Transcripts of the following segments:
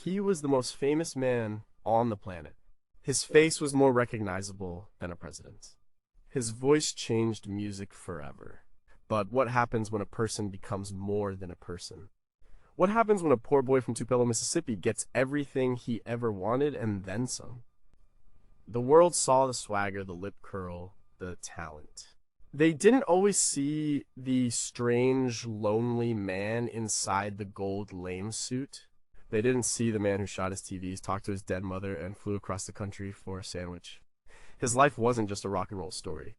He was the most famous man on the planet. His face was more recognizable than a president's. His voice changed music forever. But what happens when a person becomes more than a person? What happens when a poor boy from Tupelo, Mississippi gets everything he ever wanted and then some? The world saw the swagger, the lip curl, the talent. They didn't always see the strange, lonely man inside the gold lame suit. They didn't see the man who shot his TVs, talked to his dead mother, and flew across the country for a sandwich. His life wasn't just a rock and roll story.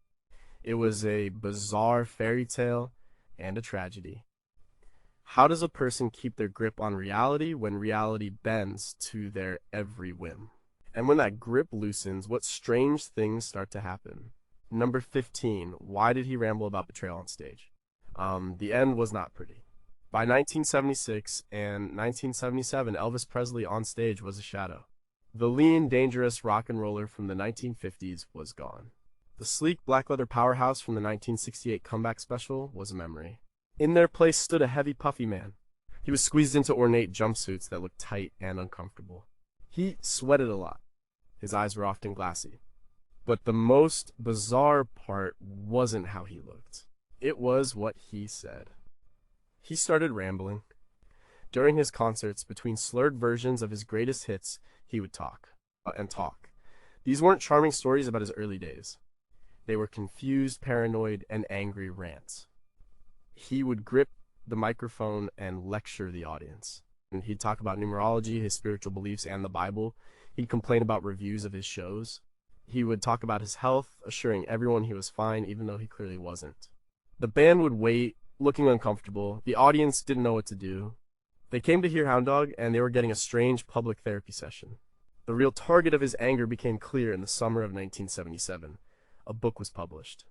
It was a bizarre fairy tale and a tragedy. How does a person keep their grip on reality when reality bends to their every whim? And when that grip loosens, what strange things start to happen? Number 15, why did he ramble about betrayal on stage? The end was not pretty. By 1976 and 1977, Elvis Presley on stage was a shadow. The lean, dangerous rock and roller from the 1950s was gone. The sleek black leather powerhouse from the 1968 comeback special was a memory. In their place stood a heavy, puffy man. He was squeezed into ornate jumpsuits that looked tight and uncomfortable. He sweated a lot. His eyes were often glassy. But the most bizarre part wasn't how he looked. It was what he said. He started rambling. During his concerts, between slurred versions of his greatest hits, he would talk and talk. These weren't charming stories about his early days. They were confused, paranoid, and angry rants. He would grip the microphone and lecture the audience. And he'd talk about numerology, his spiritual beliefs, and the Bible. He'd complain about reviews of his shows. He would talk about his health, assuring everyone he was fine, even though he clearly wasn't. The band would wait, looking uncomfortable. The audience didn't know what to do. They came to hear Hound Dog, and they were getting a strange public therapy session. The real target of his anger became clear in the summer of 1977. A book was published.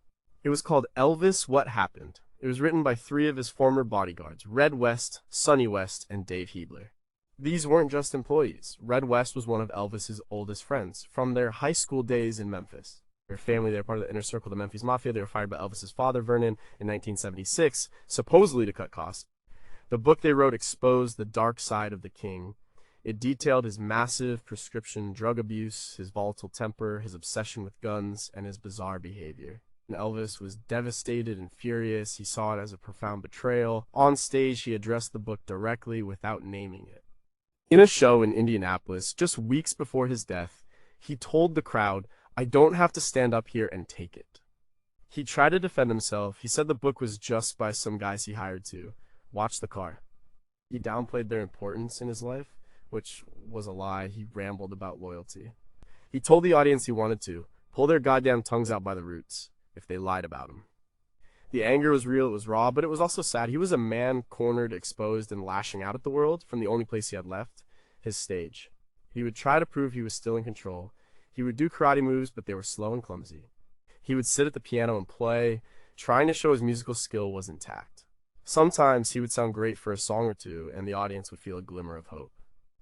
It was called Elvis, What Happened? It was written by 3 of his former bodyguards, Red West, Sonny West, and Dave Hebler. These weren't just employees. Red West was one of Elvis's oldest friends from their high school days in Memphis. Their family, they were part of the inner circle of the Memphis Mafia. They were fired by Elvis's father, Vernon, in 1976, supposedly to cut costs. The book they wrote exposed the dark side of the king. It detailed his massive prescription drug abuse, his volatile temper, his obsession with guns, and his bizarre behavior. And Elvis was devastated and furious. He saw it as a profound betrayal. On stage, he addressed the book directly without naming it. In a show in Indianapolis, just weeks before his death, he told the crowd, "I don't have to stand up here and take it." He tried to defend himself. He said the book was just by some guys he hired to watch the car. He downplayed their importance in his life, which was a lie. He rambled about loyalty. He told the audience he wanted to pull their goddamn tongues out by the roots if they lied about him. The anger was real, it was raw, but it was also sad. He was a man cornered, exposed, and lashing out at the world from the only place he had left, his stage. He would try to prove he was still in control. He would do karate moves, but they were slow and clumsy. He would sit at the piano and play, trying to show his musical skill was intact. Sometimes he would sound great for a song or two, and the audience would feel a glimmer of hope.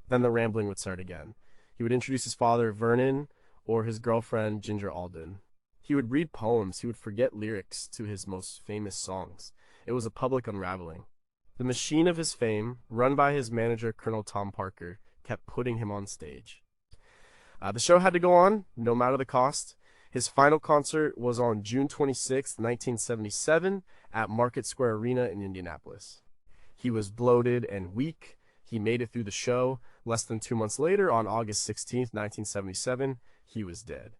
Then the rambling would start again. He would introduce his father, Vernon, or his girlfriend, Ginger Alden. He would read poems. He would forget lyrics to his most famous songs. It was a public unraveling. The machine of his fame, run by his manager, Colonel Tom Parker, kept putting him on stage. The show had to go on, no matter the cost. His final concert was on June 26, 1977, at Market Square Arena in Indianapolis. He was bloated and weak. He made it through the show. Less than 2 months later, on August 16, 1977, he was dead.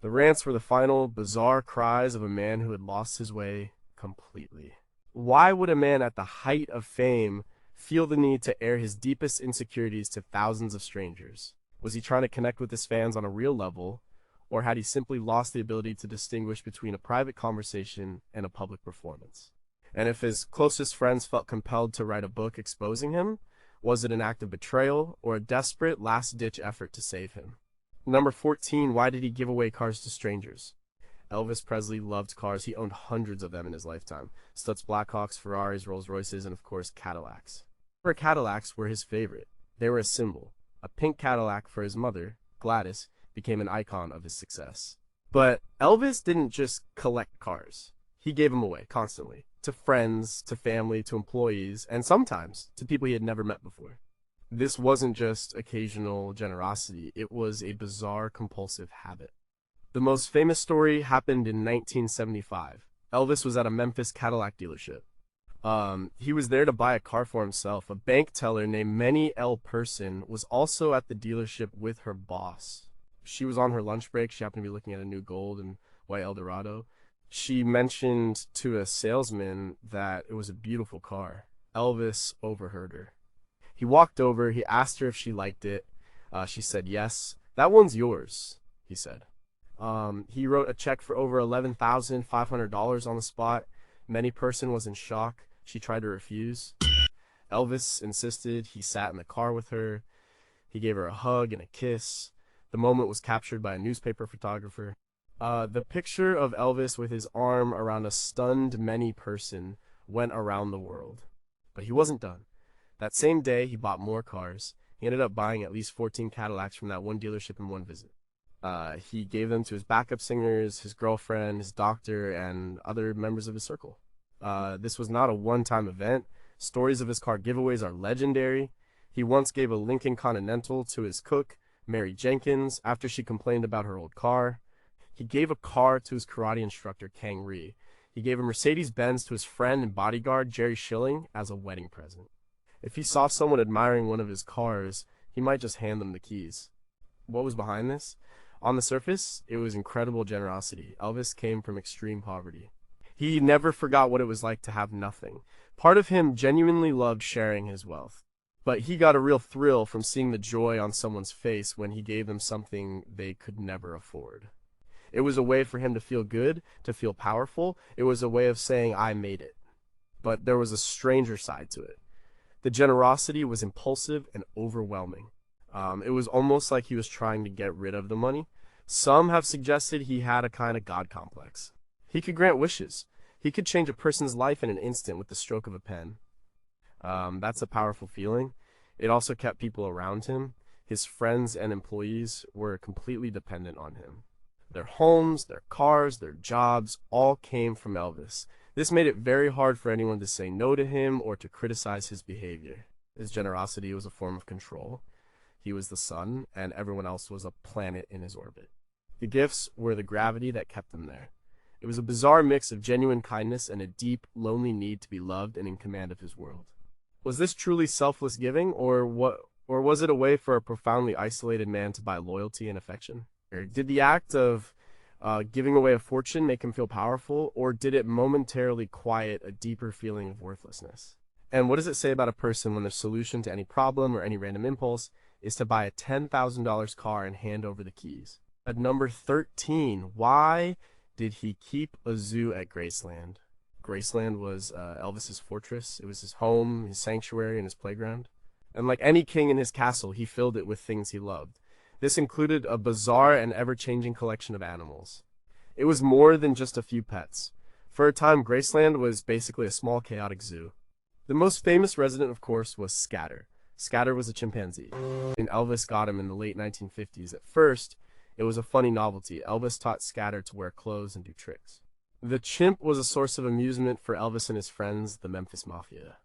The rants were the final, bizarre cries of a man who had lost his way completely. Why would a man at the height of fame feel the need to air his deepest insecurities to thousands of strangers? Was he trying to connect with his fans on a real level, or had he simply lost the ability to distinguish between a private conversation and a public performance? And if his closest friends felt compelled to write a book exposing him, was it an act of betrayal or a desperate last-ditch effort to save him? Number 14, why did he give away cars to strangers? Elvis Presley loved cars. He owned hundreds of them in his lifetime. Stutz Blackhawks, Ferraris, Rolls Royces, and of course Cadillacs. Cadillacs were his favorite. They were a symbol. A pink Cadillac for his mother, Gladys, became an icon of his success. But Elvis didn't just collect cars. He gave them away constantly, to friends, to family, to employees, and sometimes to people he had never met before. This wasn't just occasional generosity, it was a bizarre compulsive habit. The most famous story happened in 1975. Elvis was at a Memphis Cadillac dealership. He was there to buy a car for himself. A bank teller named Minnie L. Person was also at the dealership with her boss. She was on her lunch break. She happened to be looking at a new gold and white Eldorado. She mentioned to a salesman that it was a beautiful car. Elvis overheard her. He walked over. He asked her if she liked it. She said yes. "That one's yours," he said. He wrote a check for over $11,500 on the spot. Minnie Person was in shock. She tried to refuse. Elvis insisted. He sat in the car with her. He gave her a hug and a kiss. The moment was captured by a newspaper photographer. The picture of Elvis with his arm around a stunned Minnie Person went around the world. But he wasn't done. That same day, he bought more cars. He ended up buying at least 14 Cadillacs from that one dealership in one visit. He gave them to his backup singers, his girlfriend, his doctor, and other members of his circle. This was not a one-time event. Stories of his car giveaways are legendary. He once gave a Lincoln Continental to his cook, Mary Jenkins, after she complained about her old car. He gave a car to his karate instructor, Kang Ree. He gave a Mercedes-Benz to his friend and bodyguard, Jerry Schilling, as a wedding present. If he saw someone admiring one of his cars, he might just hand them the keys. What was behind this? On the surface, it was incredible generosity. Elvis came from extreme poverty. He never forgot what it was like to have nothing. Part of him genuinely loved sharing his wealth. But he got a real thrill from seeing the joy on someone's face when he gave them something they could never afford. It was a way for him to feel good, to feel powerful. It was a way of saying, "I made it." But there was a stranger side to it. The generosity was impulsive and overwhelming. It was almost like he was trying to get rid of the money. Some have suggested he had a kind of God complex. He could grant wishes. He could change a person's life in an instant with the stroke of a pen. That's a powerful feeling. It also kept people around him. His friends and employees were completely dependent on him. Their homes, their cars, their jobs all came from Elvis. This made it very hard for anyone to say no to him or to criticize his behavior. His generosity was a form of control. He was the sun, and everyone else was a planet in his orbit. The gifts were the gravity that kept him there. It was a bizarre mix of genuine kindness and a deep, lonely need to be loved and in command of his world. Was this truly selfless giving, or was it a way for a profoundly isolated man to buy loyalty and affection? Or did the act of giving away a fortune make him feel powerful, or did it momentarily quiet a deeper feeling of worthlessness? And what does it say about a person when their solution to any problem or any random impulse is to buy a $10,000 car and hand over the keys? At number 13, why did he keep a zoo at Graceland? Graceland was Elvis's fortress. It was his home, his sanctuary, and his playground. And like any king in his castle, he filled it with things he loved. This included a bizarre and ever-changing collection of animals. It was more than just a few pets. For a time, Graceland was basically a small, chaotic zoo. The most famous resident, of course, was Scatter. Scatter was a chimpanzee, and Elvis got him in the late 1950s. At first, it was a funny novelty. Elvis taught Scatter to wear clothes and do tricks. The chimp was a source of amusement for Elvis and his friends, the Memphis Mafia.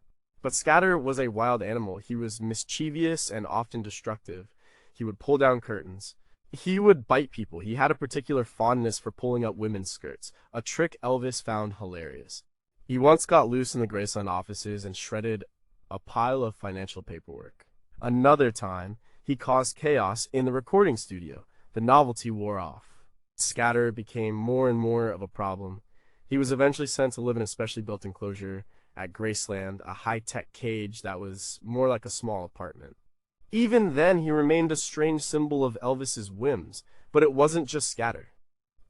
But Scatter was a wild animal. He was mischievous and often destructive. He would pull down curtains. He would bite people. He had a particular fondness for pulling up women's skirts, a trick Elvis found hilarious. He once got loose in the Graceland offices and shredded a pile of financial paperwork. Another time, he caused chaos in the recording studio. The novelty wore off. Scatter became more and more of a problem. He was eventually sent to live in a specially built enclosure at Graceland, a high-tech cage that was more like a small apartment. Even then, he remained a strange symbol of Elvis's whims, but it wasn't just Scatter.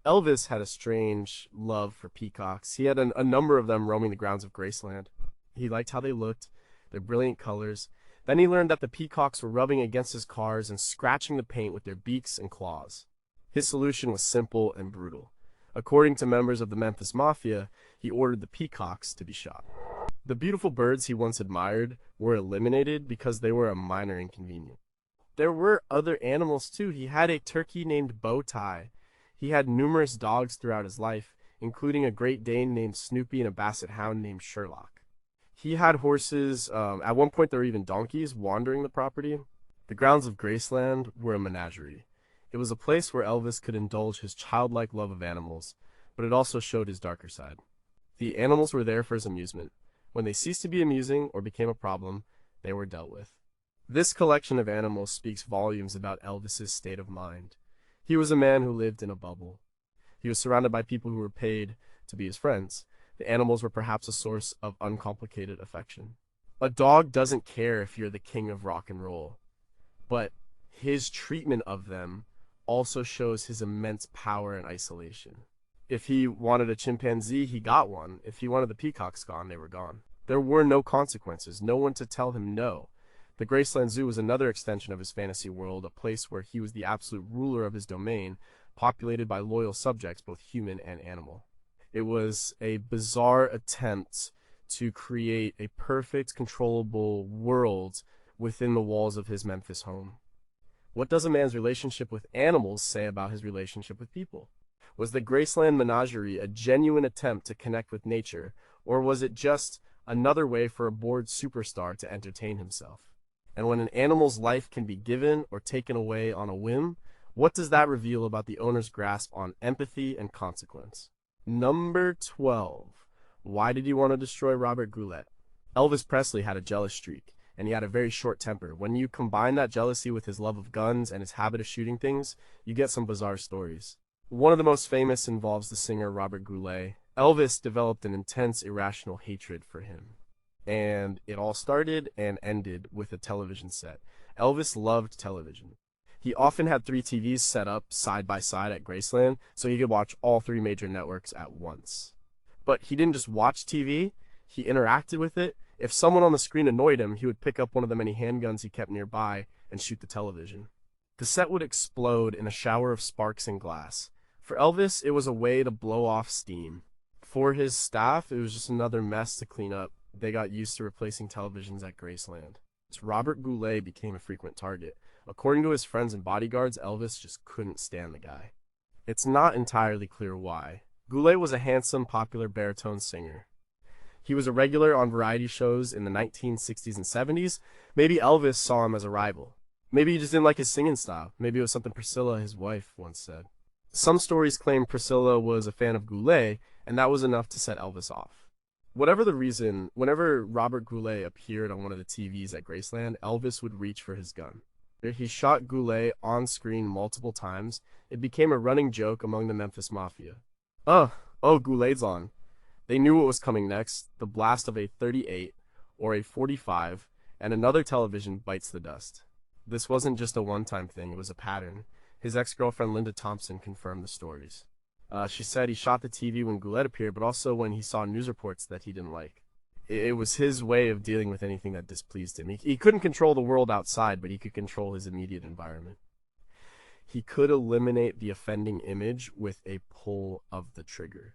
Elvis had a strange love for peacocks. He had a number of them roaming the grounds of Graceland. He liked how they looked, their brilliant colors. Then he learned that the peacocks were rubbing against his cars and scratching the paint with their beaks and claws. His solution was simple and brutal. According to members of the Memphis Mafia, he ordered the peacocks to be shot. The beautiful birds he once admired were eliminated because they were a minor inconvenience. There were other animals too. He had a turkey named Bowtie. He had numerous dogs throughout his life, including a Great Dane named Snoopy and a Basset Hound named Sherlock. He had horses, at one point there were even donkeys wandering the property. The grounds of Graceland were a menagerie. It was a place where Elvis could indulge his childlike love of animals, but it also showed his darker side. The animals were there for his amusement. When they ceased to be amusing or became a problem, they were dealt with. This collection of animals speaks volumes about Elvis's state of mind. He was a man who lived in a bubble. He was surrounded by people who were paid to be his friends. The animals were perhaps a source of uncomplicated affection. A dog doesn't care if you're the king of rock and roll, but his treatment of them also shows his immense power and isolation. If he wanted a chimpanzee, he got one. If he wanted the peacocks gone, they were gone. There were no consequences, no one to tell him no. The Graceland Zoo was another extension of his fantasy world, a place where he was the absolute ruler of his domain, populated by loyal subjects, both human and animal. It was a bizarre attempt to create a perfect, controllable world within the walls of his Memphis home. What does a man's relationship with animals say about his relationship with people? Was the Graceland menagerie a genuine attempt to connect with nature, or was it just another way for a bored superstar to entertain himself? And when an animal's life can be given or taken away on a whim, what does that reveal about the owner's grasp on empathy and consequence? Number 12. Why did he want to destroy Robert Goulet? Elvis Presley had a jealous streak, and he had a very short temper. When you combine that jealousy with his love of guns and his habit of shooting things, you get some bizarre stories. One of the most famous involves the singer Robert Goulet. Elvis developed an intense, irrational hatred for him. And it all started and ended with a television set. Elvis loved television. He often had 3 TVs set up side by side at Graceland, so he could watch all 3 major networks at once. But he didn't just watch TV, he interacted with it. If someone on the screen annoyed him, he would pick up one of the many handguns he kept nearby and shoot the television. The set would explode in a shower of sparks and glass. For Elvis, it was a way to blow off steam. For his staff, it was just another mess to clean up. They got used to replacing televisions at Graceland. Robert Goulet became a frequent target. According to his friends and bodyguards, Elvis just couldn't stand the guy. It's not entirely clear why. Goulet was a handsome, popular baritone singer. He was a regular on variety shows in the 1960s and 70s. Maybe Elvis saw him as a rival. Maybe he just didn't like his singing style. Maybe it was something Priscilla, his wife, once said. Some stories claim Priscilla was a fan of Goulet, and that was enough to set Elvis off. Whatever the reason, whenever Robert Goulet appeared on one of the TVs at Graceland, Elvis would reach for his gun. He shot Goulet on screen multiple times. It became a running joke among the Memphis Mafia. Oh, Goulet's on. They knew what was coming next, the blast of a .38 or a .45, and another television bites the dust. This wasn't just a one-time thing, it was a pattern. His ex-girlfriend Linda Thompson confirmed the stories. She said he shot the TV when Goulet appeared, but also when he saw news reports that he didn't like. It was his way of dealing with anything that displeased him. He couldn't control the world outside, but he could control his immediate environment. He could eliminate the offending image with a pull of the trigger.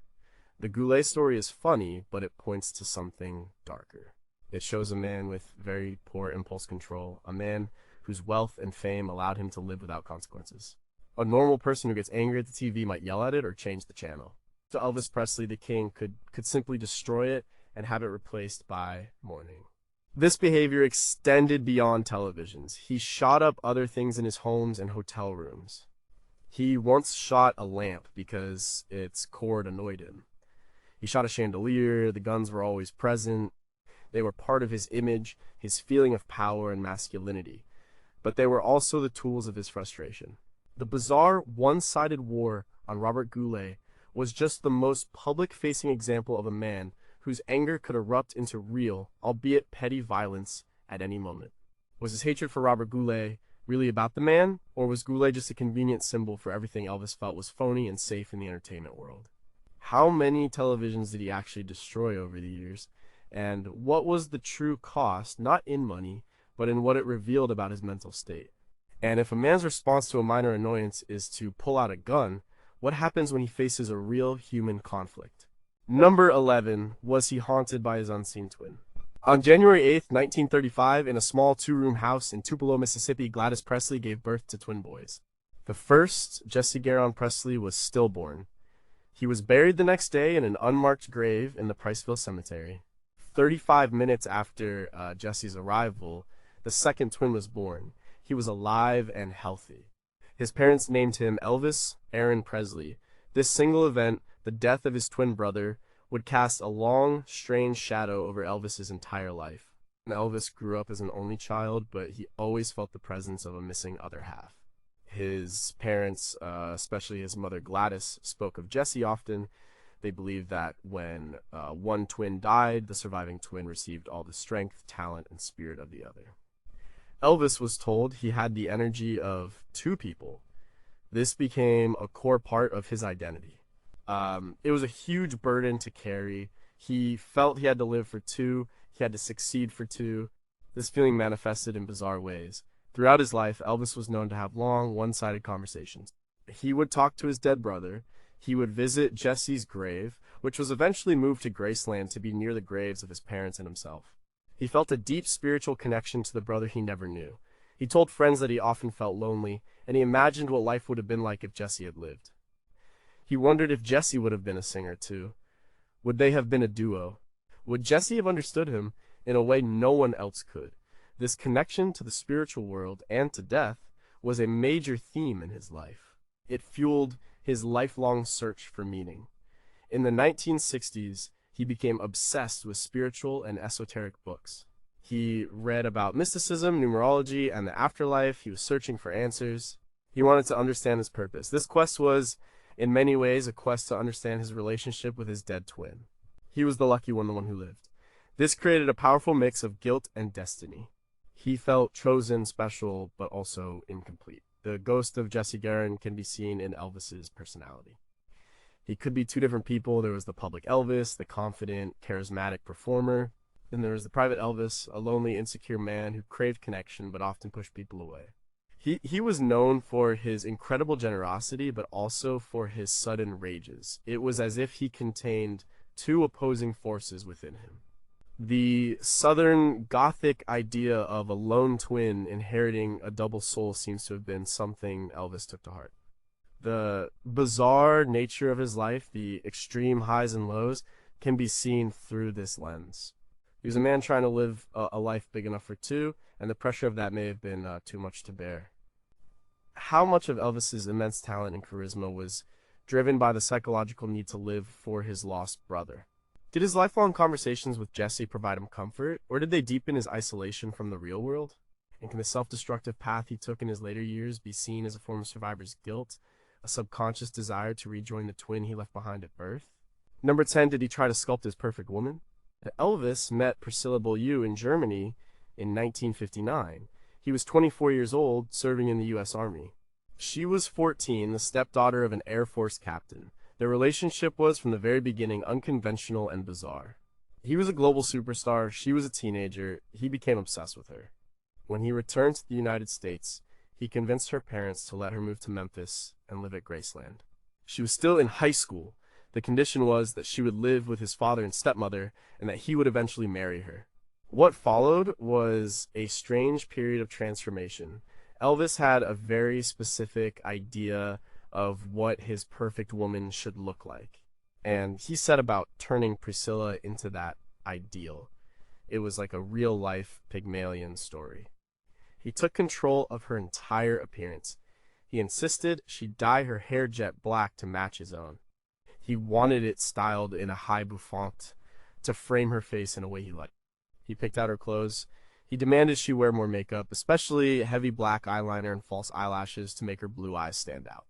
The Goulet story is funny, but it points to something darker. It shows a man with very poor impulse control, a man whose wealth and fame allowed him to live without consequences. A normal person who gets angry at the TV might yell at it or change the channel. To Elvis Presley, the king could simply destroy it and have it replaced by mourning. This behavior extended beyond televisions. He shot up other things in his homes and hotel rooms. He once shot a lamp because its cord annoyed him. He shot a chandelier, the guns were always present. They were part of his image, his feeling of power and masculinity. But they were also the tools of his frustration. The bizarre, one-sided war on Robert Goulet was just the most public-facing example of a man whose anger could erupt into real, albeit petty violence at any moment. Was his hatred for Robert Goulet really about the man, or was Goulet just a convenient symbol for everything Elvis felt was phony and safe in the entertainment world? How many televisions did he actually destroy over the years? And what was the true cost, not in money, but in what it revealed about his mental state? And if a man's response to a minor annoyance is to pull out a gun, what happens when he faces a real human conflict? Number 11, was he haunted by his unseen twin? On January 8th, 1935, in a small 2-room house in Tupelo, Mississippi, Gladys Presley gave birth to twin boys. The first, Jesse Garon Presley, was stillborn. He was buried the next day in an unmarked grave in the Priceville Cemetery. 35 minutes after Jesse's arrival, the second twin was born. He was alive and healthy. His parents named him Elvis Aaron Presley. This single event, the death of his twin brother, would cast a long, strange shadow over Elvis's entire life. Elvis grew up as an only child, but he always felt the presence of a missing other half. His parents, especially his mother Gladys, spoke of Jesse often. They believed that when one twin died, the surviving twin received all the strength, talent, and spirit of the other. Elvis was told he had the energy of two people. This became a core part of his identity. It was a huge burden to carry. He felt he had to live for two, he had to succeed for two. This feeling manifested in bizarre ways. Throughout his life, Elvis was known to have long, one-sided conversations. He would talk to his dead brother. He would visit Jesse's grave, which was eventually moved to Graceland to be near the graves of his parents and himself. He felt a deep spiritual connection to the brother he never knew. He told friends that he often felt lonely, and he imagined what life would have been like if Jesse had lived. He wondered if Jesse would have been a singer too. Would they have been a duo? Would Jesse have understood him in a way no one else could? This connection to the spiritual world and to death was a major theme in his life. It fueled his lifelong search for meaning. In the 1960s, he became obsessed with spiritual and esoteric books. He read about mysticism, numerology, and the afterlife. He was searching for answers. He wanted to understand his purpose. This quest was, in many ways, a quest to understand his relationship with his dead twin. He was the lucky one, the one who lived. This created a powerful mix of guilt and destiny. He felt chosen, special, but also incomplete. The ghost of Jesse Garon can be seen in Elvis's personality. He could be two different people. There was the public Elvis, the confident, charismatic performer. Then there was the private Elvis, a lonely, insecure man who craved connection but often pushed people away. He was known for his incredible generosity, but also for his sudden rages. It was as if he contained two opposing forces within him. The Southern Gothic idea of a lone twin inheriting a double soul seems to have been something Elvis took to heart. The bizarre nature of his life, the extreme highs and lows, can be seen through this lens. He was a man trying to live a life big enough for two, and the pressure of that may have been too much to bear. How much of Elvis's immense talent and charisma was driven by the psychological need to live for his lost brother? Did his lifelong conversations with Jesse provide him comfort, or did they deepen his isolation from the real world? And can the self-destructive path he took in his later years be seen as a form of survivor's guilt, a subconscious desire to rejoin the twin he left behind at birth? Number 10, did he try to sculpt his perfect woman? Elvis met Priscilla Beaulieu in Germany in 1959. He was 24 years old, serving in the U.S. Army. She was 14, the stepdaughter of an Air Force captain. Their relationship was, from the very beginning, unconventional and bizarre. He was a global superstar, she was a teenager, he became obsessed with her. When he returned to the United States, he convinced her parents to let her move to Memphis and live at Graceland. She was still in high school. The condition was that she would live with his father and stepmother, and that he would eventually marry her. What followed was a strange period of transformation. Elvis had a very specific idea of what his perfect woman should look like, and he set about turning Priscilla into that ideal. It was like a real-life Pygmalion story. He took control of her entire appearance. He insisted she dye her hair jet black to match his own. He wanted it styled in a high bouffant to frame her face in a way he liked. He picked out her clothes. He demanded she wear more makeup, especially heavy black eyeliner and false eyelashes to make her blue eyes stand out.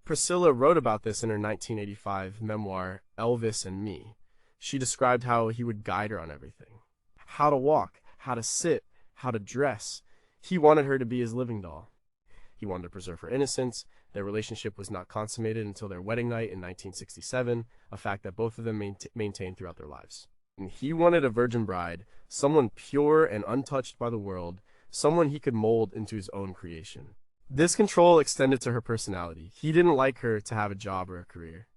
Priscilla wrote about this in her 1985 memoir, Elvis and Me. She described how he would guide her on everything. How to walk, how to sit, how to dress. He wanted her to be his living doll. He wanted to preserve her innocence. Their relationship was not consummated until their wedding night in 1967, a fact that both of them maintained throughout their lives. And he wanted a virgin bride, someone pure and untouched by the world, someone he could mold into his own creation. This control extended to her personality. He didn't like her to have a job or a career.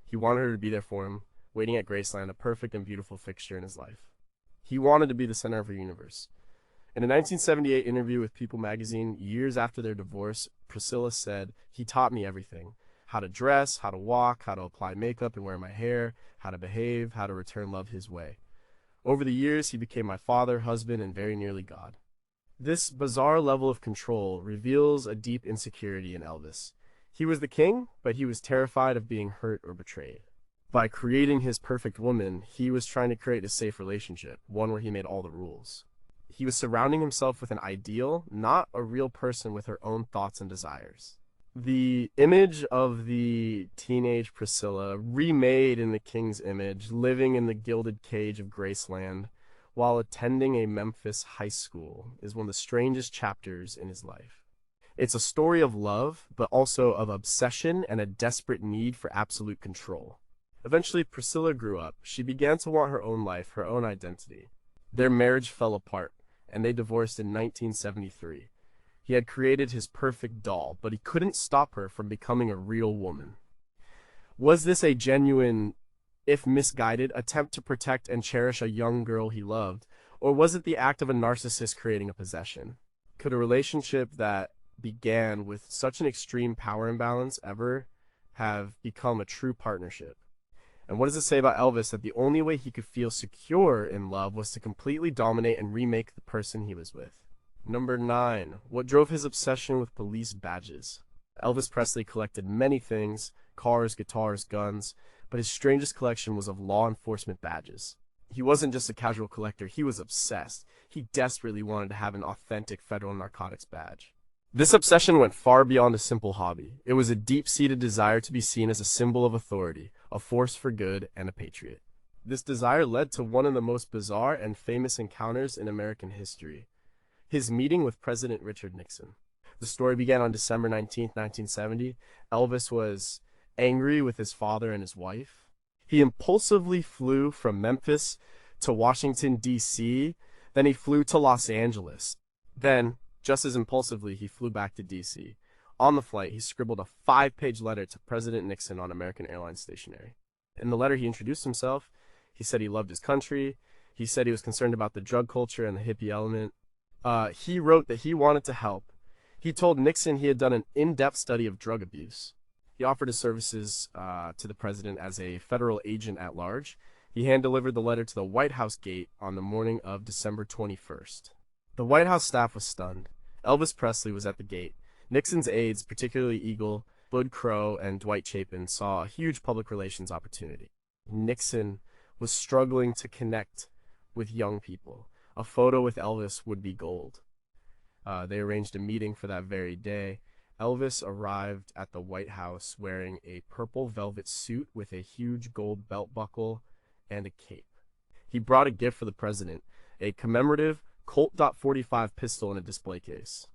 He wanted her to be there for him, waiting at Graceland, a perfect and beautiful fixture in his life. He wanted to be the center of her universe. In a 1978 interview with People magazine, years after their divorce, Priscilla said, "He taught me everything. How to dress, how to walk, how to apply makeup and wear my hair, how to behave, how to return love his way. Over the years, he became my father, husband, and very nearly God. This bizarre level of control reveals a deep insecurity in Elvis. He was the king, but he was terrified of being hurt or betrayed. By creating his perfect woman, he was trying to create a safe relationship, one where he made all the rules. He was surrounding himself with an ideal, not a real person with her own thoughts and desires. The image of the teenage Priscilla, remade in the king's image, living in the gilded cage of Graceland, while attending a Memphis high school, is one of the strangest chapters in his life. It's a story of love, but also of obsession and a desperate need for absolute control. Eventually, Priscilla grew up. She began to want her own life, her own identity. Their marriage fell apart, and they divorced in 1973. He had created his perfect doll, but he couldn't stop her from becoming a real woman. Was this a genuine, if misguided, attempt to protect and cherish a young girl he loved, or was it the act of a narcissist creating a possession? Could a relationship that began with such an extreme power imbalance ever have become a true partnership? And what does it say about Elvis that the only way he could feel secure in love was to completely dominate and remake the person he was with? Number 9. What drove his obsession with police badges? Elvis Presley collected many things: cars, guitars, guns, but his strangest collection was of law enforcement badges. He wasn't just a casual collector, he was obsessed. He desperately wanted to have an authentic federal narcotics badge. This obsession went far beyond a simple hobby. It was a deep-seated desire to be seen as a symbol of authority, a force for good, and a patriot. This desire led to one of the most bizarre and famous encounters in American history: his meeting with President Richard Nixon. The story began on December 19, 1970. Elvis was angry with his father and his wife. He impulsively flew from Memphis to Washington, D.C., then he flew to Los Angeles. Then, just as impulsively, he flew back to D.C. On the flight, he scribbled a 5-page letter to President Nixon on American Airlines stationery. In the letter, he introduced himself. He said he loved his country. He said he was concerned about the drug culture and the hippie element. He wrote that he wanted to help. He told Nixon he had done an in-depth study of drug abuse. He offered his services to the president as a federal agent at large. He hand-delivered the letter to the White House gate on the morning of December 21st. The White House staff was stunned. Elvis Presley was at the gate. Nixon's aides, particularly Eagle, Bud Crow, and Dwight Chapin, saw a huge public relations opportunity. Nixon was struggling to connect with young people. A photo with Elvis would be gold. They arranged a meeting for that very day. Elvis arrived at the White House wearing a purple velvet suit with a huge gold belt buckle and a cape. He brought a gift for the president, a commemorative Colt .45 pistol in a display case.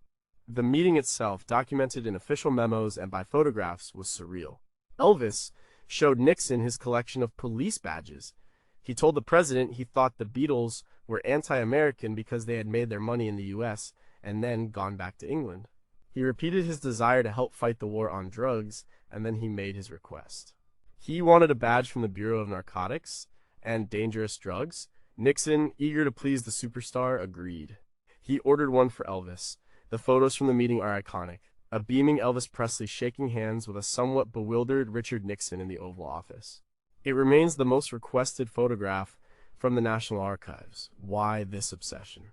The meeting itself, documented in official memos and by photographs, was surreal. Elvis showed Nixon his collection of police badges. He told the president he thought the Beatles were anti-American because they had made their money in the U.S. and then gone back to England. He repeated his desire to help fight the war on drugs, and then he made his request. He wanted a badge from the Bureau of Narcotics and Dangerous Drugs. Nixon, eager to please the superstar, agreed. He ordered one for Elvis. The photos from the meeting are iconic. A beaming Elvis Presley shaking hands with a somewhat bewildered Richard Nixon in the Oval Office. It remains the most requested photograph from the National Archives. Why this obsession?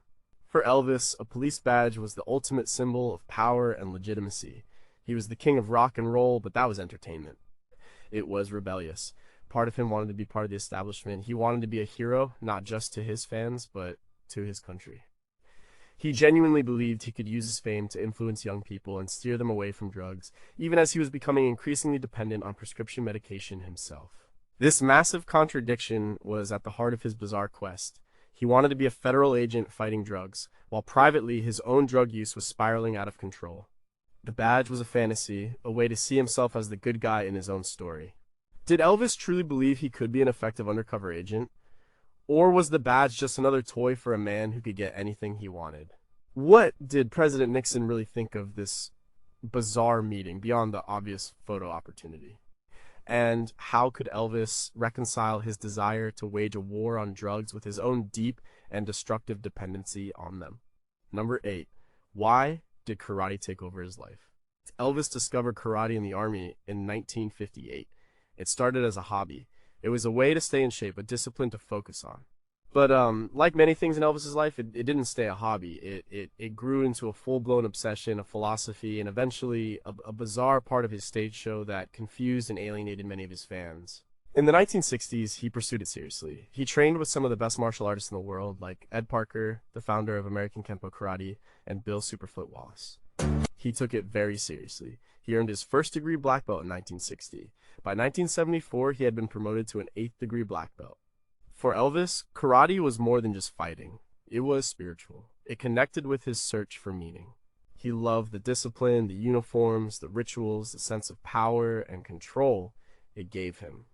For Elvis, a police badge was the ultimate symbol of power and legitimacy. He was the king of rock and roll, but that was entertainment. It was rebellious. Part of him wanted to be part of the establishment. He wanted to be a hero, not just to his fans, but to his country. He genuinely believed he could use his fame to influence young people and steer them away from drugs, even as he was becoming increasingly dependent on prescription medication himself. This massive contradiction was at the heart of his bizarre quest. He wanted to be a federal agent fighting drugs, while privately his own drug use was spiraling out of control. The badge was a fantasy, a way to see himself as the good guy in his own story. Did Elvis truly believe he could be an effective undercover agent? Or was the badge just another toy for a man who could get anything he wanted? What did President Nixon really think of this bizarre meeting beyond the obvious photo opportunity? And how could Elvis reconcile his desire to wage a war on drugs with his own deep and destructive dependency on them? Number 8. Why did karate take over his life? Elvis discovered karate in the Army in 1958. It started as a hobby. It was a way to stay in shape, a discipline to focus on. But like many things in Elvis's life, it didn't stay a hobby. It grew into a full-blown obsession, a philosophy, and eventually a bizarre part of his stage show that confused and alienated many of his fans. In the 1960s, he pursued it seriously. He trained with some of the best martial artists in the world, like Ed Parker, the founder of American Kempo Karate, and Bill Superfoot Wallace. He took it very seriously. He earned his first-degree black belt in 1960. By 1974, he had been promoted to an 8th-degree black belt. For Elvis, karate was more than just fighting. It was spiritual. It connected with his search for meaning. He loved the discipline, the uniforms, the rituals, the sense of power and control it gave him.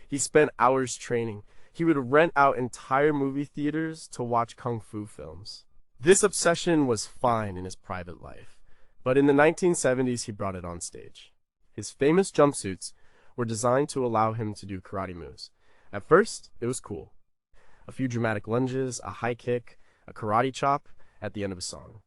He spent hours training. He would rent out entire movie theaters to watch kung fu films. This obsession was fine in his private life, but in the 1970s he brought it on stage. His famous jumpsuits were designed to allow him to do karate moves. At first, it was cool. A few dramatic lunges, a high kick, a karate chop at the end of a song.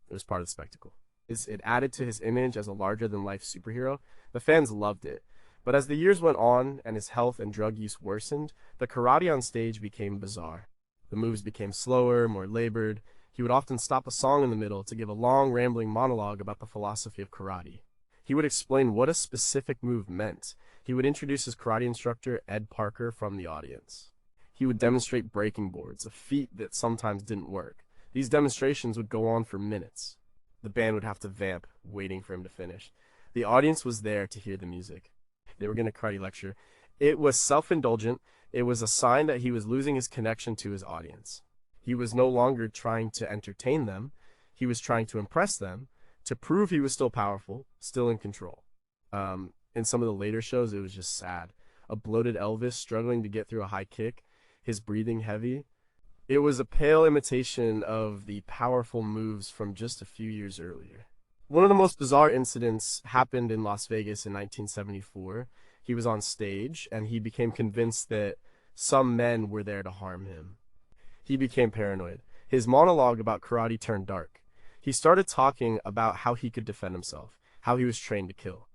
It was part of the spectacle. It added to his image as a larger-than-life superhero. The fans loved it. But as the years went on and his health and drug use worsened, the karate on stage became bizarre. The moves became slower, more labored. He would often stop a song in the middle to give a long, rambling monologue about the philosophy of karate. He would explain what a specific move meant. He would introduce his karate instructor, Ed Parker, from the audience. He would demonstrate breaking boards, a feat that sometimes didn't work. These demonstrations would go on for minutes. The band would have to vamp, waiting for him to finish. The audience was there to hear the music. They were going to karate lecture. It was self-indulgent. It was a sign that he was losing his connection to his audience. He was no longer trying to entertain them. He was trying to impress them, to prove he was still powerful, still in control. In some of the later shows, it was just sad. A bloated Elvis struggling to get through a high kick, his breathing heavy. It was a pale imitation of the powerful moves from just a few years earlier. One of the most bizarre incidents happened in Las Vegas in 1974. He was on stage, and he became convinced that some men were there to harm him. He became paranoid. His monologue about karate turned dark. He started talking about how he could defend himself, how he was trained to kill.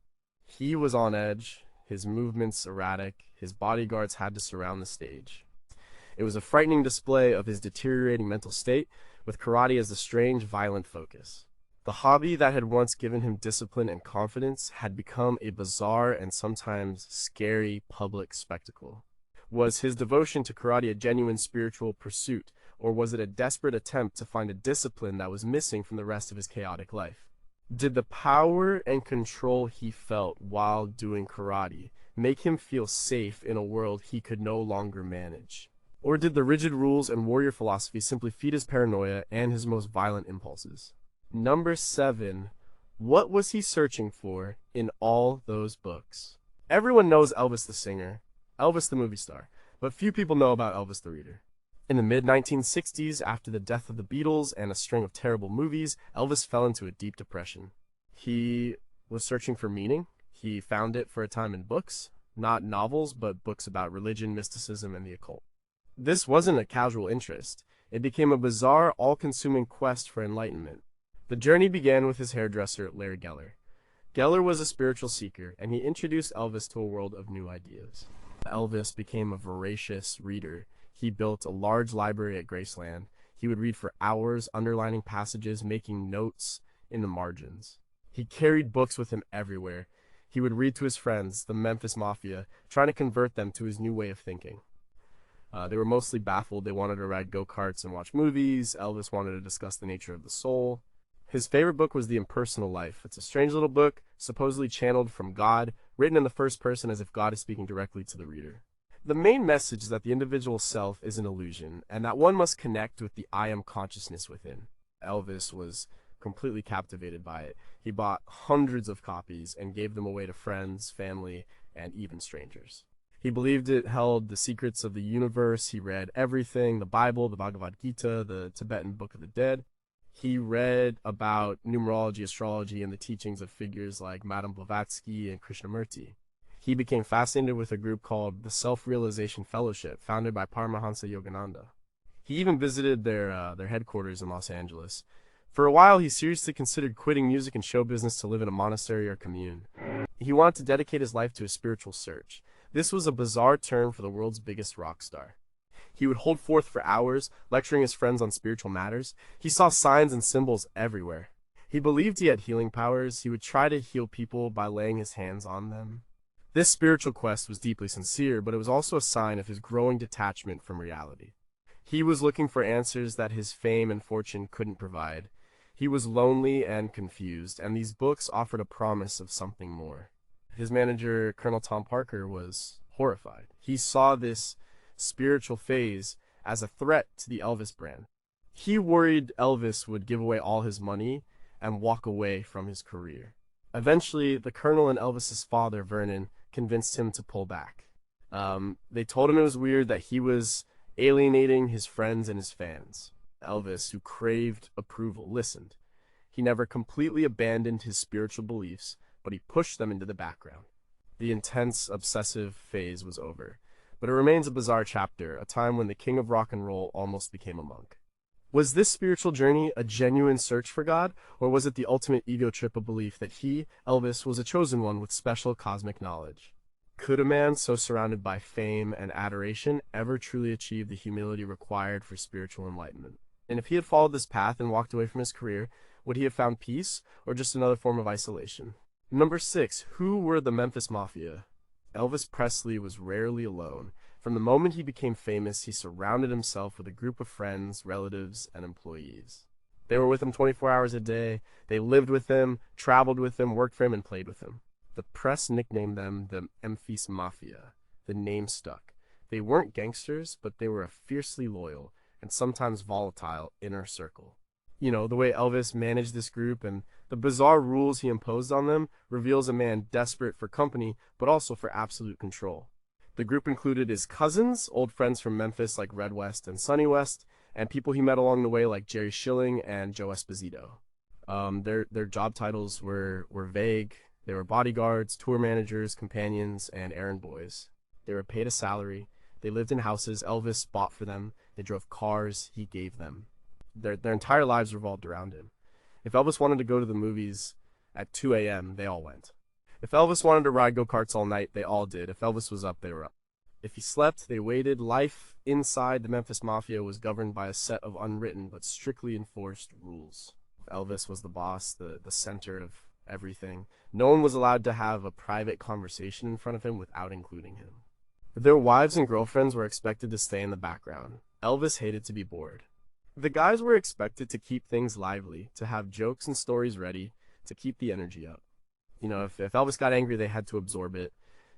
He was on edge, his movements erratic, his bodyguards had to surround the stage. It was a frightening display of his deteriorating mental state, with karate as the strange, violent focus. The hobby that had once given him discipline and confidence had become a bizarre and sometimes scary public spectacle. Was his devotion to karate a genuine spiritual pursuit, or was it a desperate attempt to find a discipline that was missing from the rest of his chaotic life? Did the power and control he felt while doing karate make him feel safe in a world he could no longer manage? Or did the rigid rules and warrior philosophy simply feed his paranoia and his most violent impulses? Number 7. What was he searching for in all those books? Everyone knows Elvis the singer, Elvis the movie star, but few people know about Elvis the reader. In the mid-1960s, after the death of the Beatles and a string of terrible movies, Elvis fell into a deep depression. He was searching for meaning. He found it for a time in books, not novels, but books about religion, mysticism, and the occult. This wasn't a casual interest. It became a bizarre, all-consuming quest for enlightenment. The journey began with his hairdresser, Larry Geller. Geller was a spiritual seeker, and he introduced Elvis to a world of new ideas. Elvis became a voracious reader. He built a large library at Graceland. He would read for hours, underlining passages, making notes in the margins. He carried books with him everywhere. He would read to his friends, the Memphis Mafia, trying to convert them to his new way of thinking. They were mostly baffled. They wanted to ride go-karts and watch movies. Elvis wanted to discuss the nature of the soul. His favorite book was The Impersonal Life. It's a strange little book, supposedly channeled from God, written in the first person as if God is speaking directly to the reader. The main message is that the individual self is an illusion, and that one must connect with the I am consciousness within. Elvis was completely captivated by it. He bought hundreds of copies and gave them away to friends, family, and even strangers. He believed it held the secrets of the universe. He read everything, the Bible, the Bhagavad Gita, the Tibetan Book of the Dead. He read about numerology, astrology, and the teachings of figures like Madame Blavatsky and Krishnamurti. He became fascinated with a group called the Self-Realization Fellowship, founded by Paramahansa Yogananda. He even visited their headquarters in Los Angeles. For a while, he seriously considered quitting music and show business to live in a monastery or commune. He wanted to dedicate his life to a spiritual search. This was a bizarre turn for the world's biggest rock star. He would hold forth for hours, lecturing his friends on spiritual matters. He saw signs and symbols everywhere. He believed he had healing powers. He would try to heal people by laying his hands on them. This spiritual quest was deeply sincere, but it was also a sign of his growing detachment from reality. He was looking for answers that his fame and fortune couldn't provide. He was lonely and confused, and these books offered a promise of something more. His manager, Colonel Tom Parker, was horrified. He saw this spiritual phase as a threat to the Elvis brand. He worried Elvis would give away all his money and walk away from his career. Eventually, the Colonel and Elvis's father, Vernon, convinced him to pull back. They told him it was weird that he was alienating his friends and his fans. Elvis, who craved approval, listened. He never completely abandoned his spiritual beliefs, but he pushed them into the background. The intense, obsessive phase was over, but it remains a bizarre chapter, a time when the king of rock and roll almost became a monk. Was this spiritual journey a genuine search for God, or was it the ultimate ego trip of belief that he, Elvis, was a chosen one with special cosmic knowledge? Could a man so surrounded by fame and adoration ever truly achieve the humility required for spiritual enlightenment? And if he had followed this path and walked away from his career, would he have found peace, or just another form of isolation? Number 6. Who were the Memphis Mafia? Elvis Presley was rarely alone. From the moment he became famous, he surrounded himself with a group of friends, relatives, and employees. They were with him 24 hours a day. They lived with him, traveled with him, worked for him, and played with him. The press nicknamed them the Memphis Mafia. The name stuck. They weren't gangsters, but they were a fiercely loyal and sometimes volatile inner circle. You know, the way Elvis managed this group and the bizarre rules he imposed on them reveals a man desperate for company, but also for absolute control. The group included his cousins, old friends from Memphis like Red West and Sonny West, and people he met along the way like Jerry Schilling and Joe Esposito. Their job titles were vague. They were bodyguards, tour managers, companions, and errand boys. They were paid a salary. They lived in houses Elvis bought for them. They drove cars he gave them. Their entire lives revolved around him. If Elvis wanted to go to the movies at 2 a.m., they all went. If Elvis wanted to ride go-karts all night, they all did. If Elvis was up, they were up. If he slept, they waited. Life inside the Memphis Mafia was governed by a set of unwritten but strictly enforced rules. Elvis was the boss, the center of everything. No one was allowed to have a private conversation in front of him without including him. Their wives and girlfriends were expected to stay in the background. Elvis hated to be bored. The guys were expected to keep things lively, to have jokes and stories ready, to keep the energy up. You know, if Elvis got angry, they had to absorb it.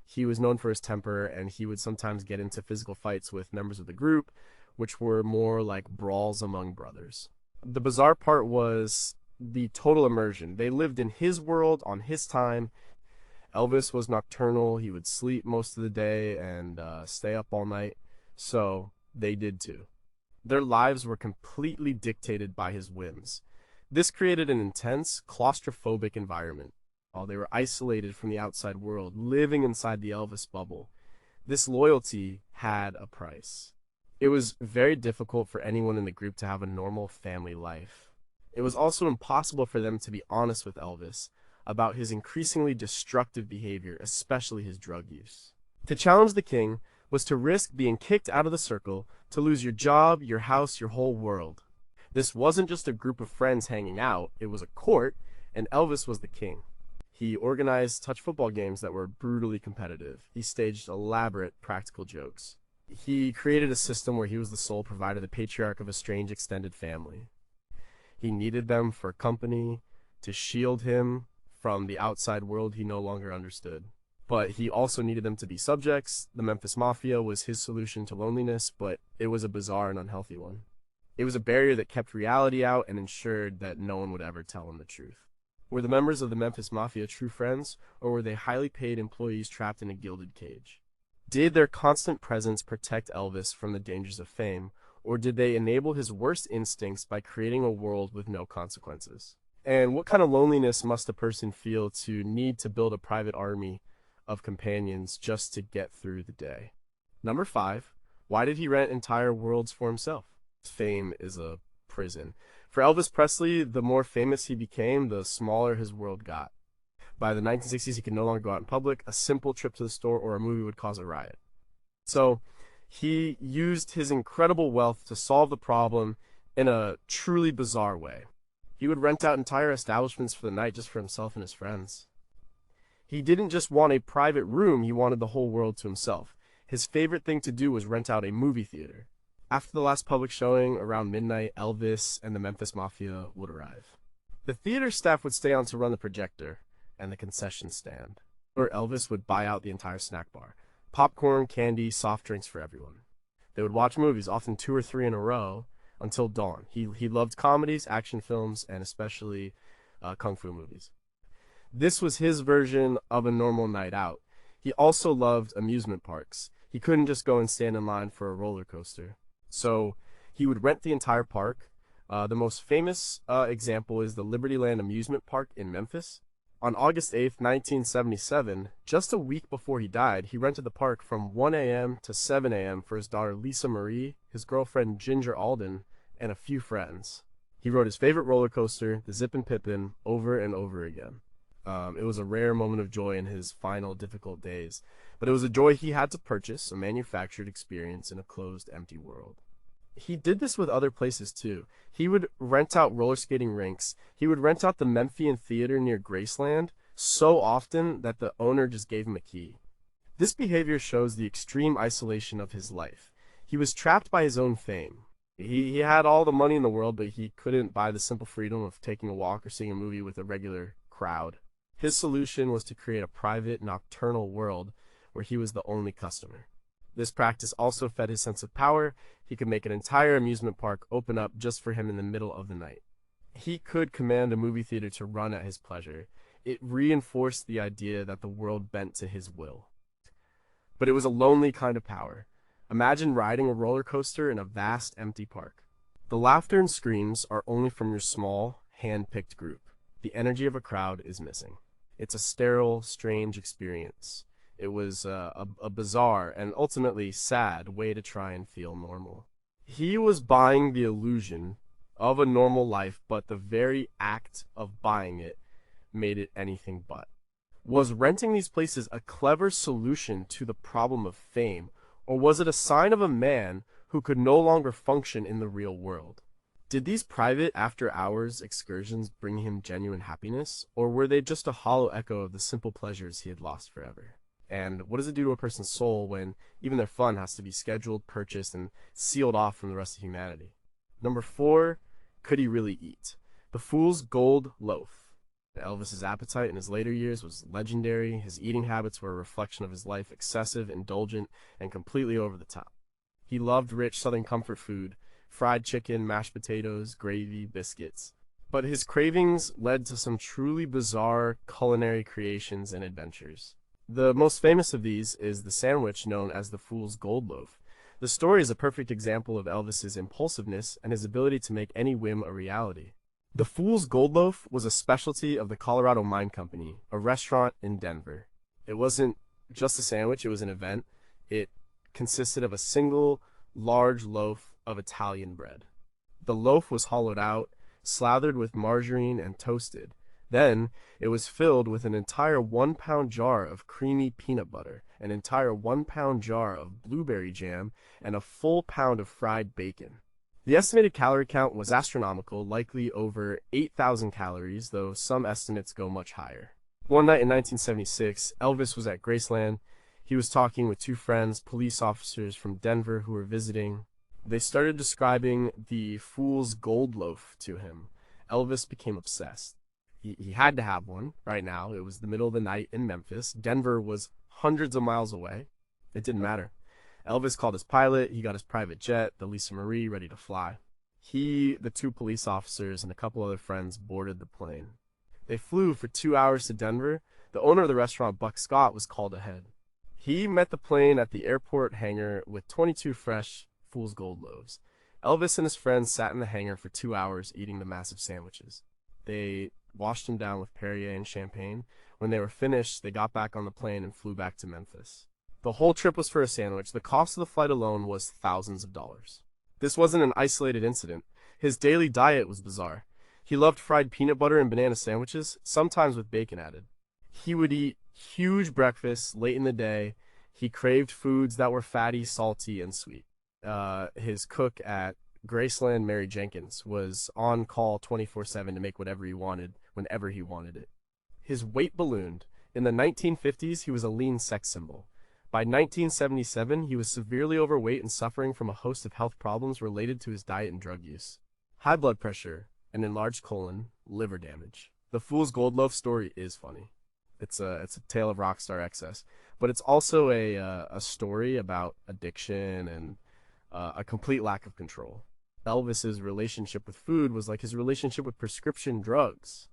He was known for his temper, and he would sometimes get into physical fights with members of the group, which were more like brawls among brothers. The bizarre part was the total immersion. They lived in his world on his time. Elvis was nocturnal. He would sleep most of the day and stay up all night. So they did too. Their lives were completely dictated by his whims. This created an intense, claustrophobic environment. While they were isolated from the outside world, living inside the Elvis bubble, this loyalty had a price. It was very difficult for anyone in the group to have a normal family life. It was also impossible for them to be honest with Elvis about his increasingly destructive behavior, especially his drug use. To challenge the king was to risk being kicked out of the circle, to lose your job, your house, your whole world. This wasn't just a group of friends hanging out, it was a court, and Elvis was the king. He organized touch football games that were brutally competitive. He staged elaborate practical jokes. He created a system where he was the sole provider, the patriarch of a strange extended family. He needed them for company, to shield him from the outside world he no longer understood. But he also needed them to be subjects. The Memphis Mafia was his solution to loneliness, but it was a bizarre and unhealthy one. It was a barrier that kept reality out and ensured that no one would ever tell him the truth. Were the members of the Memphis Mafia true friends, or were they highly paid employees trapped in a gilded cage? Did their constant presence protect Elvis from the dangers of fame, or did they enable his worst instincts by creating a world with no consequences? And what kind of loneliness must a person feel to need to build a private army of companions just to get through the day? Number 5, why did he rent entire worlds for himself? Fame is a prison. For Elvis Presley, the more famous he became, the smaller his world got. By the 1960s, he could no longer go out in public. A simple trip to the store or a movie would cause a riot. So He used his incredible wealth to solve the problem in a truly bizarre way. He would rent out entire establishments for the night just for himself and his friends. He didn't just want a private room, he wanted the whole world to himself. His favorite thing to do was rent out a movie theater. After the last public showing, around midnight, Elvis and the Memphis Mafia would arrive. The theater staff would stay on to run the projector and the concession stand, or Elvis would buy out the entire snack bar. Popcorn, candy, soft drinks for everyone. They would watch movies, often 2 or 3 in a row, until dawn. He loved comedies, action films, and especially kung fu movies. This was his version of a normal night out. He also loved amusement parks. He couldn't just go and stand in line for a roller coaster. So he would rent the entire park. The most famous example is the Libertyland amusement park in Memphis. On August 8th, 1977, just a week before he died, he rented the park from 1 a.m. to 7 a.m. for his daughter Lisa Marie, his girlfriend Ginger Alden, and a few friends. He rode his favorite roller coaster, the Zippin' Pippin, over and over again. It was a rare moment of joy in his final difficult days, but it was a joy he had to purchase, a manufactured experience in a closed, empty world. He did this with other places too. He would rent out roller skating rinks. He would rent out the Memphian Theater near Graceland so often that the owner just gave him a key. This behavior shows the extreme isolation of his life. He was trapped by his own fame. He had all the money in the world, but he couldn't buy the simple freedom of taking a walk or seeing a movie with a regular crowd. His solution was to create a private, nocturnal world where he was the only customer. This practice also fed his sense of power. He could make an entire amusement park open up just for him in the middle of the night. He could command a movie theater to run at his pleasure. It reinforced the idea that the world bent to his will. But it was a lonely kind of power. Imagine riding a roller coaster in a vast, empty park. The laughter and screams are only from your small, hand-picked group. The energy of a crowd is missing. It's a sterile, strange experience. It was a bizarre and ultimately sad way to try and feel normal. He was buying the illusion of a normal life, but the very act of buying it made it anything but. Was renting these places a clever solution to the problem of fame, or was it a sign of a man who could no longer function in the real world? Did these private after-hours excursions bring him genuine happiness, or were they just a hollow echo of the simple pleasures he had lost forever? And what does it do to a person's soul when even their fun has to be scheduled, purchased, and sealed off from the rest of humanity? Number 4, could he really eat? The Fool's Gold Loaf. Elvis's appetite in his later years was legendary. His eating habits were a reflection of his life, excessive, indulgent, and completely over the top. He loved rich Southern comfort food, fried chicken, mashed potatoes, gravy, biscuits. But his cravings led to some truly bizarre culinary creations and adventures. The most famous of these is the sandwich known as the Fool's Gold Loaf. The story is a perfect example of Elvis's impulsiveness and his ability to make any whim a reality. The Fool's Gold Loaf was a specialty of the Colorado Mine Company, a restaurant in Denver. It wasn't just a sandwich, it was an event. It consisted of a single large loaf of Italian bread. The loaf was hollowed out, slathered with margarine, and toasted. Then, it was filled with an entire 1-pound jar of creamy peanut butter, an entire 1-pound jar of blueberry jam, and a full pound of fried bacon. The estimated calorie count was astronomical, likely over 8,000 calories, though some estimates go much higher. One night in 1976, Elvis was at Graceland. He was talking with 2 friends, police officers from Denver who were visiting. They started describing the Fool's Gold Loaf to him. Elvis became obsessed. He had to have one right now. It was the middle of the night in Memphis. Denver was hundreds of miles away. It didn't matter. Elvis called his pilot. He got his private jet, the Lisa Marie, ready to fly. He, the 2 police officers, and a couple other friends boarded the plane. They flew for 2 hours to Denver. The owner of the restaurant, Buck Scott, was called ahead. He met the plane at the airport hangar with 22 fresh Fool's Gold Loaves. Elvis and his friends sat in the hangar for 2 hours eating the massive sandwiches. They washed him down with Perrier and champagne. When they were finished, they got back on the plane and flew back to Memphis. The whole trip was for a sandwich. The cost of the flight alone was thousands of dollars. This wasn't an isolated incident. His daily diet was bizarre. He loved fried peanut butter and banana sandwiches, sometimes with bacon added. He would eat huge breakfasts late in the day He craved foods that were fatty, salty, and sweet. His cook at Graceland, Mary Jenkins, was on call 24/7 to make whatever he wanted, whenever he wanted it. His weight ballooned. In the 1950s, he was a lean sex symbol. By 1977, he was severely overweight and suffering from a host of health problems related to his diet and drug use. High blood pressure, an enlarged colon, liver damage. The Fool's Gold Loaf story is funny. It's a tale of rock star excess, but it's also a story about addiction and a complete lack of control. Elvis's relationship with food was like his relationship with prescription drugs.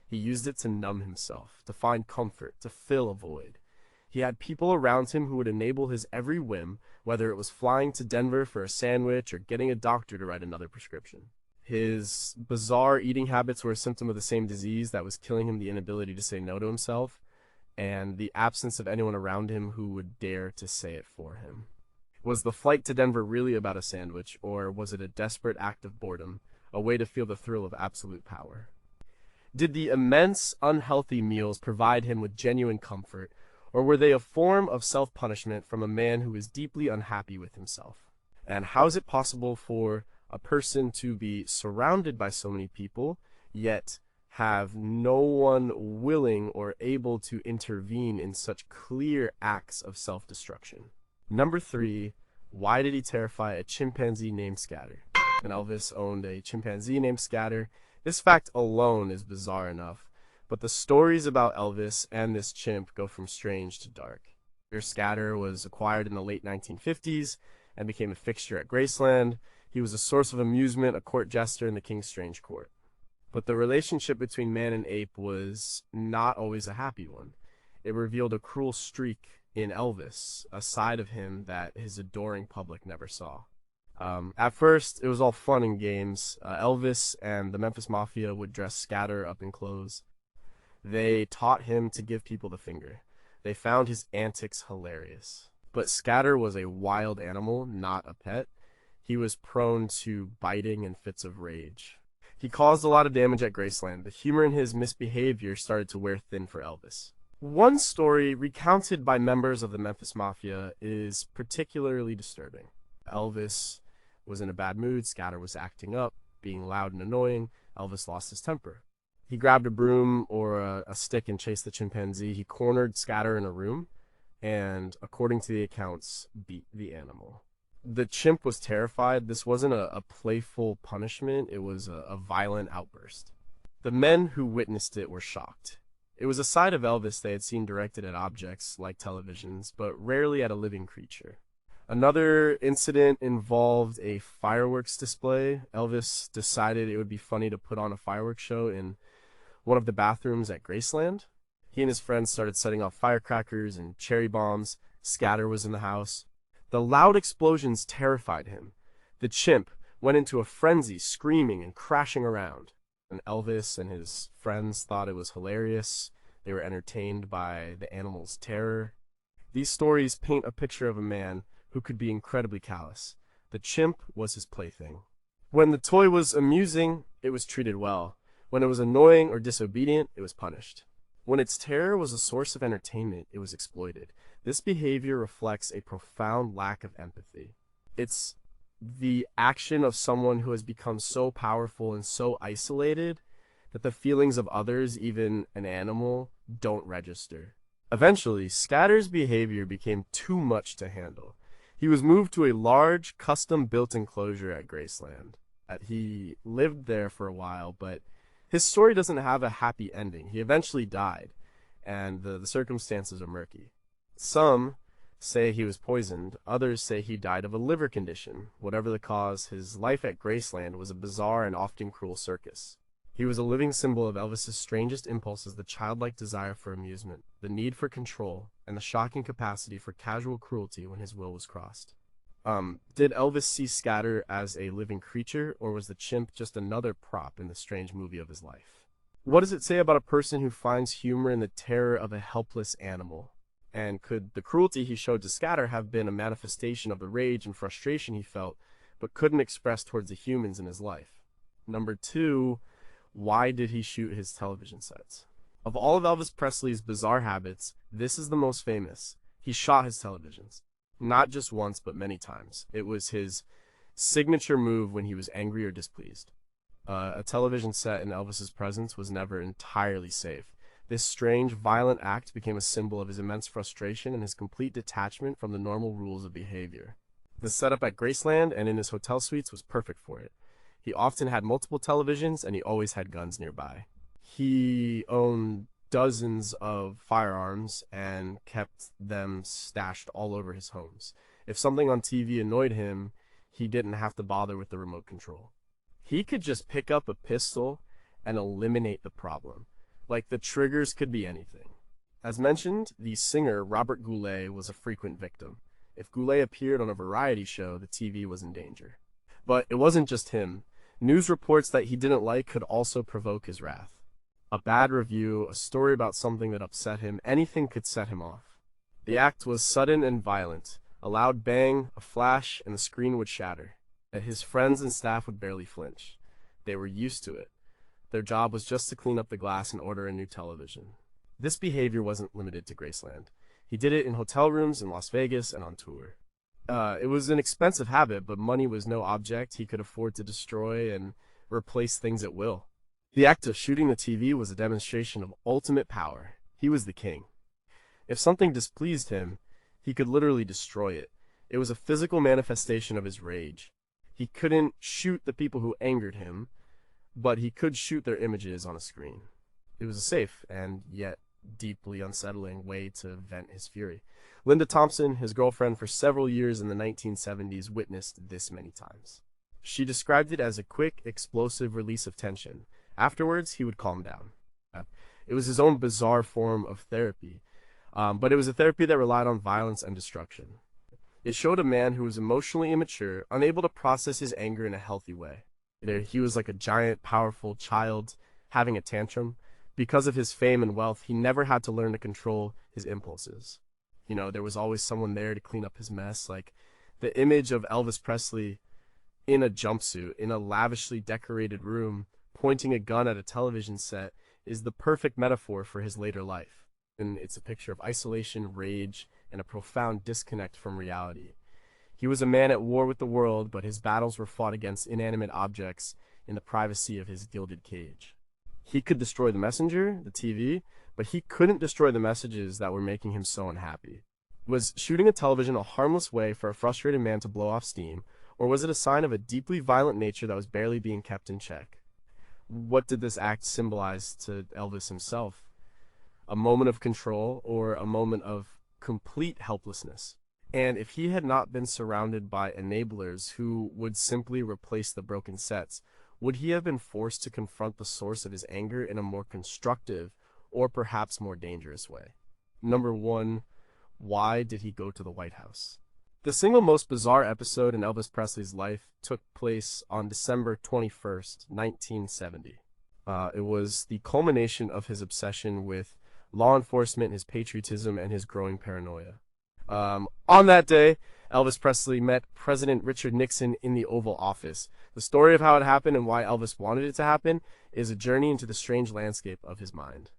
He used it to numb himself, to find comfort, to fill a void. He had people around him who would enable his every whim, whether it was flying to Denver for a sandwich or getting a doctor to write another prescription. His bizarre eating habits were a symptom of the same disease that was killing him, the inability to say no to himself, and the absence of anyone around him who would dare to say it for him. Was the flight to Denver really about a sandwich, or was it a desperate act of boredom, a way to feel the thrill of absolute power? Did the immense, unhealthy meals provide him with genuine comfort, or were they a form of self-punishment from a man who is deeply unhappy with himself? And how is it possible for a person to be surrounded by so many people, yet have no one willing or able to intervene in such clear acts of self-destruction? Number 3, why did he terrify a chimpanzee named Scatter? And Elvis owned a chimpanzee named Scatter. This fact alone is bizarre enough, but the stories about Elvis and this chimp go from strange to dark. Scatter was acquired in the late 1950s and became a fixture at Graceland. He was a source of amusement, a court jester in the King's Strange Court. But the relationship between man and ape was not always a happy one. It revealed a cruel streak in Elvis, a side of him that his adoring public never saw. At first, it was all fun and games. Elvis and the Memphis Mafia would dress Scatter up in clothes. They taught him to give people the finger. They found his antics hilarious. But Scatter was a wild animal, not a pet. He was prone to biting and fits of rage. He caused a lot of damage at Graceland. The humor in his misbehavior started to wear thin for Elvis. One story recounted by members of the Memphis Mafia is particularly disturbing. Elvis was in a bad mood, Scatter was acting up, being loud and annoying. Elvis lost his temper. He grabbed a broom or a stick and chased the chimpanzee. He cornered Scatter in a room and, according to the accounts, beat the animal. The chimp was terrified. This wasn't a playful punishment, it was a violent outburst. The men who witnessed it were shocked. It was a side of Elvis they had seen directed at objects like televisions, but rarely at a living creature. Another incident involved a fireworks display. Elvis decided it would be funny to put on a fireworks show in one of the bathrooms at Graceland. He and his friends started setting off firecrackers and cherry bombs. Scatter was in the house. The loud explosions terrified him. The chimp went into a frenzy, screaming and crashing around. And Elvis and his friends thought it was hilarious. They were entertained by the animal's terror. These stories paint a picture of a man who could be incredibly callous. The chimp was his plaything. When the toy was amusing, it was treated well. When it was annoying or disobedient, it was punished. When its terror was a source of entertainment, it was exploited. This behavior reflects a profound lack of empathy. It's the action of someone who has become so powerful and so isolated that the feelings of others, even an animal, don't register. Eventually, Scatter's behavior became too much to handle. He was moved to a large, custom-built enclosure at Graceland. He lived there for a while, but his story doesn't have a happy ending. He eventually died, and the circumstances are murky. Some say he was poisoned. Others say he died of a liver condition. Whatever the cause, his life at Graceland was a bizarre and often cruel circus. He was a living symbol of Elvis's strangest impulses, the childlike desire for amusement, the need for control, and the shocking capacity for casual cruelty when his will was crossed. Did Elvis see Scatter as a living creature, or was the chimp just another prop in the strange movie of his life? What does it say about a person who finds humor in the terror of a helpless animal? And could the cruelty he showed to Scatter have been a manifestation of the rage and frustration he felt, but couldn't express towards the humans in his life? Number 2, why did he shoot his television sets? Of all of Elvis Presley's bizarre habits, this is the most famous. He shot his televisions. Not just once, but many times. It was his signature move when he was angry or displeased. A television set in Elvis's presence was never entirely safe. This strange, violent act became a symbol of his immense frustration and his complete detachment from the normal rules of behavior. The setup at Graceland and in his hotel suites was perfect for it. He often had multiple televisions, and he always had guns nearby. He owned dozens of firearms and kept them stashed all over his homes. If something on TV annoyed him, he didn't have to bother with the remote control. He could just pick up a pistol and eliminate the problem. Like, the triggers could be anything. As mentioned, the singer Robert Goulet was a frequent victim. If Goulet appeared on a variety show, the TV was in danger. But it wasn't just him. News reports that he didn't like could also provoke his wrath. A bad review, a story about something that upset him, anything could set him off. The act was sudden and violent. A loud bang, a flash, and the screen would shatter. And his friends and staff would barely flinch. They were used to it. Their job was just to clean up the glass and order a new television. This behavior wasn't limited to Graceland. He did it in hotel rooms in Las Vegas and on tour. It was an expensive habit, but money was no object he could afford to destroy and replace things at will. The act of shooting the TV was a demonstration of ultimate power. He was the king. If something displeased him, he could literally destroy it. It was a physical manifestation of his rage. He couldn't shoot the people who angered him, but he could shoot their images on a screen. It was a safe and yet deeply unsettling way to vent his fury. Linda Thompson, his girlfriend for several years in the 1970s, witnessed this many times. She described it as a quick, explosive release of tension. Afterwards, he would calm down. It was his own bizarre form of therapy, but it was a therapy that relied on violence and destruction. It showed a man who was emotionally immature, unable to process his anger in a healthy way. He was like a giant, powerful child having a tantrum. Because of his fame and wealth, he never had to learn to control his impulses. There was always someone there to clean up his mess. Like, the image of Elvis Presley in a jumpsuit, in a lavishly decorated room, pointing a gun at a television set, is the perfect metaphor for his later life. And it's a picture of isolation, rage, and a profound disconnect from reality. He was a man at war with the world, but his battles were fought against inanimate objects in the privacy of his gilded cage. He could destroy the messenger, the TV, but he couldn't destroy the messages that were making him so unhappy. Was shooting a television a harmless way for a frustrated man to blow off steam, or was it a sign of a deeply violent nature that was barely being kept in check? What did this act symbolize to Elvis himself? A moment of control or a moment of complete helplessness? And if he had not been surrounded by enablers who would simply replace the broken sets, would he have been forced to confront the source of his anger in a more constructive or perhaps more dangerous way? Number one, why did he go to the White House? The single most bizarre episode in Elvis Presley's life took place on December 21st, 1970. It was the culmination of his obsession with law enforcement, his patriotism, and his growing paranoia. On that day, Elvis Presley met President Richard Nixon in the Oval Office. The story of how it happened and why Elvis wanted it to happen is a journey into the strange landscape of his mind.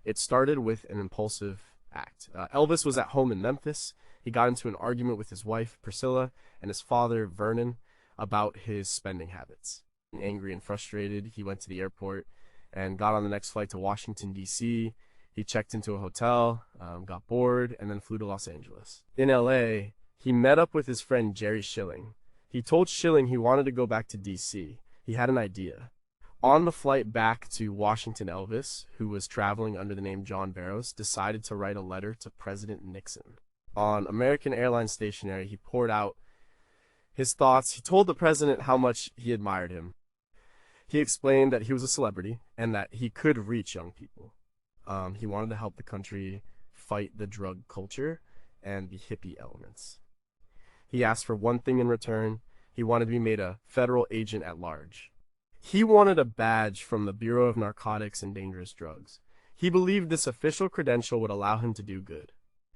It started with an impulsive act. Elvis was at home in Memphis. He got into an argument with his wife, Priscilla, and his father, Vernon, about his spending habits. Angry and frustrated, he went to the airport and got on the next flight to Washington, D.C. He checked into a hotel, got bored, and then flew to Los Angeles. In L.A., he met up with his friend Jerry Schilling. He told Schilling he wanted to go back to D.C. He had an idea. On the flight back to Washington, Elvis, who was traveling under the name John Barrows, decided to write a letter to President Nixon. On American Airlines stationery, he poured out his thoughts. He told the president how much he admired him. He explained that he was a celebrity and that he could reach young people. He wanted to help the country fight the drug culture and the hippie elements. He asked for one thing in return. He wanted to be made a federal agent at large. He wanted a badge from the Bureau of Narcotics and Dangerous Drugs. He believed this official credential would allow him to do good.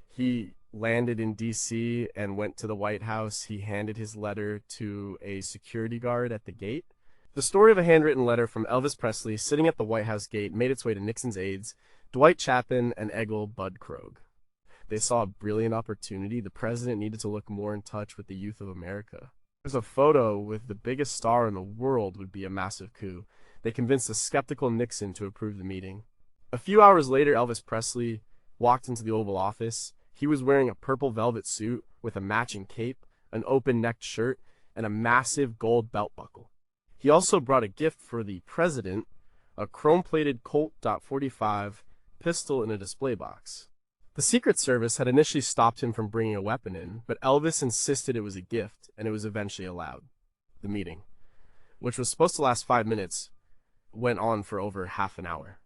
He landed in D.C. and went to the White House. He handed his letter to a security guard at the gate. The story of a handwritten letter from Elvis Presley sitting at the White House gate made its way to Nixon's aides, Dwight Chapman and Egil Bud Krogh. They saw a brilliant opportunity. The president needed to look more in touch with the youth of America. There's a photo with the biggest star in the world would be a massive coup. They convinced the skeptical Nixon to approve the meeting. A few hours later, Elvis Presley walked into the Oval Office. He was wearing a purple velvet suit with a matching cape, an open-necked shirt, and a massive gold belt buckle. He also brought a gift for the president, a chrome-plated Colt .45 pistol in a display box. The Secret Service had initially stopped him from bringing a weapon in, but Elvis insisted it was a gift, and it was eventually allowed. The meeting, which was supposed to last 5 minutes, went on for over half an hour.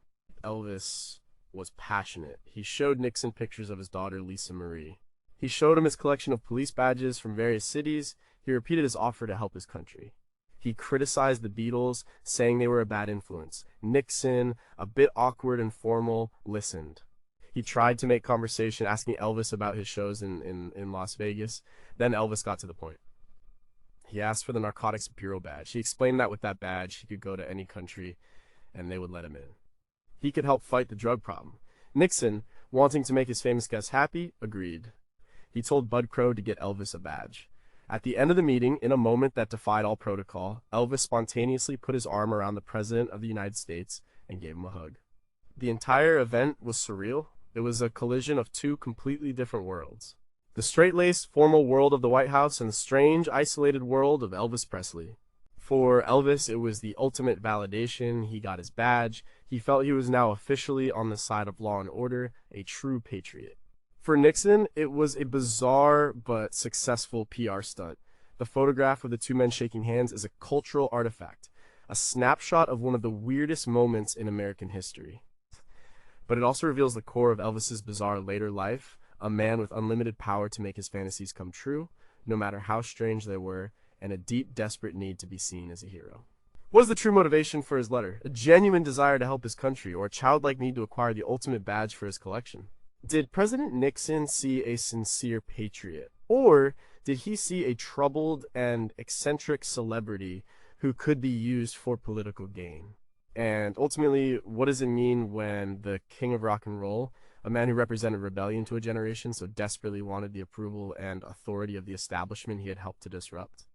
Elvis was passionate. He showed Nixon pictures of his daughter, Lisa Marie. He showed him his collection of police badges from various cities. He repeated his offer to help his country. He criticized the Beatles, saying they were a bad influence. Nixon, a bit awkward and formal, listened. He tried to make conversation, asking Elvis about his shows in Las Vegas. Then Elvis got to the point. He asked for the Narcotics Bureau badge. He explained that with that badge, he could go to any country, and they would let him in. He could help fight the drug problem. Nixon, wanting to make his famous guests happy, agreed. He told Bud Crow to get Elvis a badge. At the end of the meeting, in a moment that defied all protocol, Elvis spontaneously put his arm around the President of the United States and gave him a hug. The entire event was surreal. It was a collision of two completely different worlds. The straight-laced, formal world of the White House and the strange, isolated world of Elvis Presley. For Elvis, it was the ultimate validation. He got his badge. He felt he was now officially on the side of law and order, a true patriot. For Nixon, it was a bizarre but successful PR stunt. The photograph of the two men shaking hands is a cultural artifact, a snapshot of one of the weirdest moments in American history. But it also reveals the core of Elvis's bizarre later life, a man with unlimited power to make his fantasies come true, no matter how strange they were, and a deep, desperate need to be seen as a hero. What is the true motivation for his letter? A genuine desire to help his country, or a childlike need to acquire the ultimate badge for his collection? Did President Nixon see a sincere patriot, or did he see a troubled and eccentric celebrity who could be used for political gain? And ultimately, what does it mean when the king of rock and roll, a man who represented rebellion to a generation, so desperately wanted the approval and authority of the establishment he had helped to disrupt,